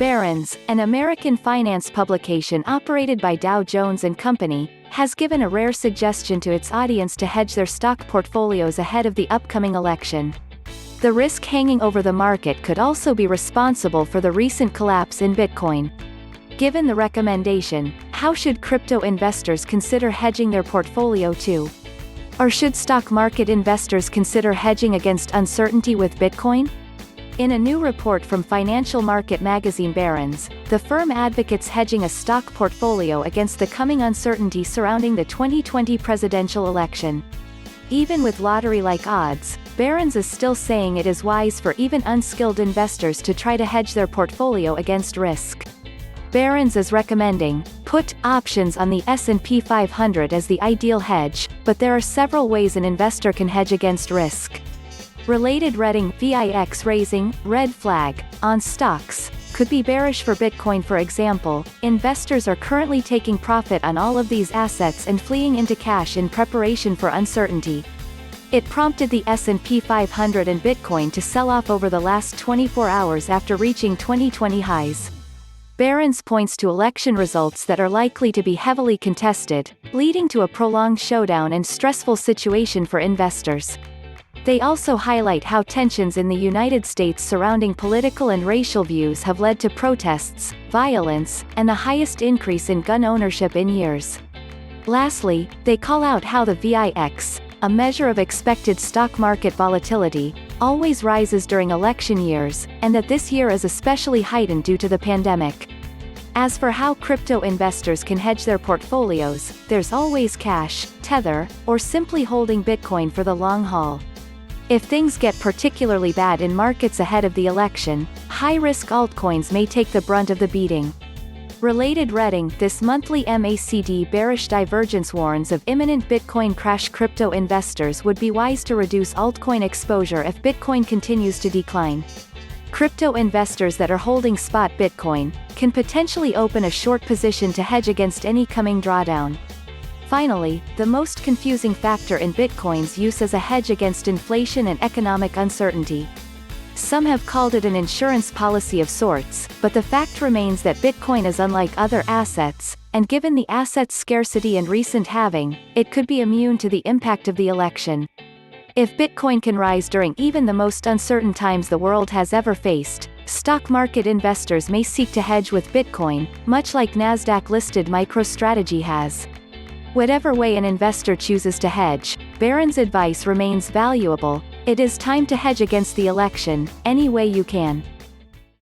Barron's, an American finance publication operated by Dow Jones Company, has given a rare suggestion to its audience to hedge their stock portfolios ahead of the upcoming election. The risk hanging over the market could also be responsible for the recent collapse in Bitcoin. Given the recommendation, how should crypto investors consider hedging their portfolio too? Or should stock market investors consider hedging against uncertainty with Bitcoin? In a new report from financial market magazine Barron's, the firm advocates hedging a stock portfolio against the coming uncertainty surrounding the 2020 presidential election. Even with lottery-like odds, Barron's is still saying it is wise for even unskilled investors to try to hedge their portfolio against risk. Barron's is recommending put options on the S&P 500 as the ideal hedge, but there are several ways an investor can hedge against risk. Related reading: VIX Raising, red flag, on stocks, could be bearish for Bitcoin. For example, investors are currently taking profit on all of these assets and fleeing into cash in preparation for uncertainty. It prompted the S&P 500 and Bitcoin to sell off over the last 24 hours after reaching 2020 highs. Barron's points to election results that are likely to be heavily contested, leading to a prolonged showdown and stressful situation for investors. They also highlight how tensions in the United States surrounding political and racial views have led to protests, violence, and the highest increase in gun ownership in years. Lastly, they call out how the VIX, a measure of expected stock market volatility, always rises during election years, and that this year is especially heightened due to the pandemic. As for how crypto investors can hedge their portfolios, there's always cash, Tether, or simply holding Bitcoin for the long haul. If things get particularly bad in markets ahead of the election, high-risk altcoins may take the brunt of the beating. Related reading: this monthly MACD bearish divergence warns of imminent Bitcoin crash. Crypto investors would be wise to reduce altcoin exposure if Bitcoin continues to decline. Crypto investors that are holding spot Bitcoin can potentially open a short position to hedge against any coming drawdown. Finally, the most confusing factor in Bitcoin's use as a hedge against inflation and economic uncertainty. Some have called it an insurance policy of sorts, but the fact remains that Bitcoin is unlike other assets, and given the asset's scarcity and recent halving, it could be immune to the impact of the election. If Bitcoin can rise during even the most uncertain times the world has ever faced, stock market investors may seek to hedge with Bitcoin, much like Nasdaq-listed MicroStrategy has. Whatever way an investor chooses to hedge, Barron's advice remains valuable: it is time to hedge against the election, any way you can.